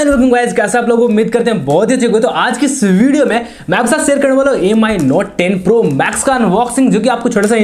Welcome guys, कैसे आप लोग उम्मीद करते हैं बहुत ही अच्छे होंगे। तो आज की इस वीडियो में मैं आपके साथ शेयर करने वाला हूं MI Note 10 Pro Max का अनबॉक्सिंग, जो कि आपको छोटा सा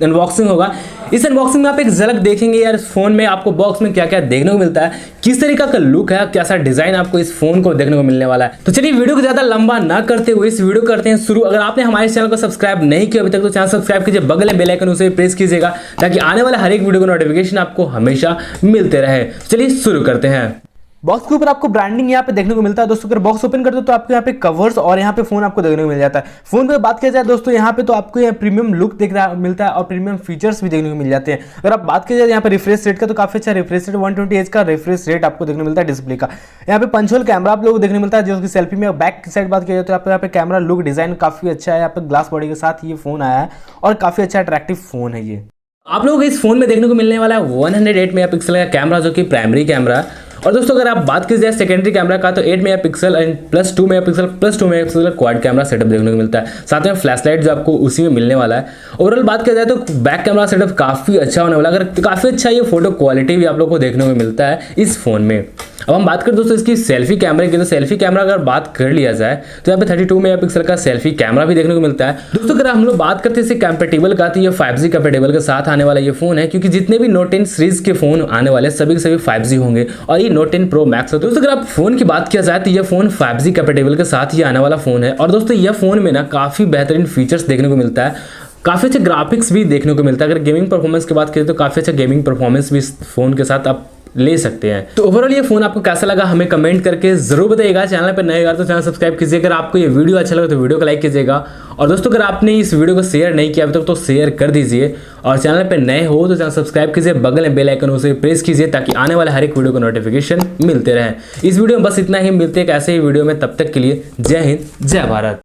अनबॉक्सिंग होगा। इस अनबॉक्सिंग में आप एक झलक देखेंगे यार इस फोन में आपको बॉक्स में क्या क्या देखने को मिलता है, किस तरीका का लुक है, कैसा डिजाइन आपको इस फोन को देखने को मिलने वाला है। तो चलिए वीडियो को ज्यादा लंबा ना करते हुए इस वीडियो करते हैं शुरू। अगर आपने हमारे चैनल को सब्सक्राइब नहीं किया अभी तक तो चैनल सब्सक्राइब कीजिए, बगल में बेल आइकन उसे प्रेस कीजिएगा ताकि आने वाले हर एक वीडियो का नोटिफिकेशन आपको हमेशा मिलते रहे। चलिए शुरू करते हैं। बॉक्स के ऊपर आपको ब्रांडिंग यहाँ पे देखने को मिलता है दोस्तों। अगर बॉक्स ओपन करते हो तो आपको यहाँ पे कवर्स और यहाँ पे फोन आपको देखने को मिल जाता है। फोन पे बात किया जाए दोस्तों, यहाँ पे तो आपको यहाँ प्रीमियम लुक देखने मिलता है और प्रीमियम फीचर्स भी देखने को मिल जाते हैं। अगर आप बात किया जाए यहाँ पे रिफ्रेश रेट का, तो काफी अच्छा रिफ्रेश रेट 120Hz का रिफ्रेश रेट आपको देखने को मिलता है डिस्प्ले का। यहाँ पे पंच होल कैमरा आप लोगों को देखने को मिलता है, जो कि सेल्फी में बैक साइड बात किया जाए तो आपको यहाँ पे कैमरा लुक डिजाइन काफी अच्छा है। यहाँ पे ग्लास बॉडी के साथ ये फोन आया है और काफी अच्छा अट्रैक्टिव फोन है ये। आप लोगों को इस फोन में देखने को मिलने वाला है 108 मेगापिक्सल का कैमरा, जो कि प्राइमरी कैमरा। और दोस्तों अगर आप बात की जाए सेकेंडरी कैमरा का, तो 8 मेगापिक्सल एंड +2 मेगापिक्सल का क्वाड कैमरा सेटअप देखने को मिलता है। साथ में फ्लैश लाइट जो आपको उसी में मिलने वाला है। ओवरऑल बात किया जाए तो बैक कैमरा सेटअप काफी अच्छा होने वाला है। अगर काफी अच्छा ये फोटो क्वालिटी भी आप लोग को देखने को मिलता है इस फोन में। अब हम बात करें दोस्तों इसकी सेल्फी कैमरे की, तो सेल्फी कैमरा अगर बात कर लिया जाए तो यहाँ पे 32 मेगापिक्सल का सेल्फी कैमरा भी देखने को मिलता है। दोस्तों अगर हम लोग बात करते हैं इसे कंपेटेबल का, तो ये 5G कंपेटेबल के साथ आने वाला ये फोन है, क्योंकि जितने भी Note 10 सीरीज के फोन आने वाले सभी के सभी 5G होंगे और ये Note 10 Pro Max है। दोस्तों अगर आप फोन की बात किया जाए तो ये फोन 5G कंपेटेबल के साथ ही आने वाला फोन है। और दोस्तों यह फोन में ना काफी बेहतरीन फीचर्स देखने को मिलता है, काफी अच्छा ग्राफिक्स भी देखने को मिलता है। अगर गेमिंग परफॉर्मेंस की बात करें तो काफी अच्छा गेमिंग परफॉर्मेंस भी इस फोन के साथ आप ले सकते हैं। तो ओवरऑल ये फोन आपको कैसा लगा हमें कमेंट करके जरूर बताइएगा। चैनल पर नए तो चैनल सब्सक्राइब कीजिए। अगर आपको ये वीडियो अच्छा लगा तो वीडियो को लाइक कीजिएगा। और दोस्तों अगर आपने इस वीडियो को शेयर नहीं किया अभी तक तो शेयर कर दीजिए। और चैनल पर नए हो तो चैनल सब्सक्राइब कीजिए, बगल में बेल आइकन उसे प्रेस कीजिए ताकि आने वाले हर एक वीडियो को नोटिफिकेशन मिलते रहे। इस वीडियो में बस इतना ही, मिलते हैं एक ऐसे ही वीडियो में। तब तक के लिए जय हिंद, जय भारत।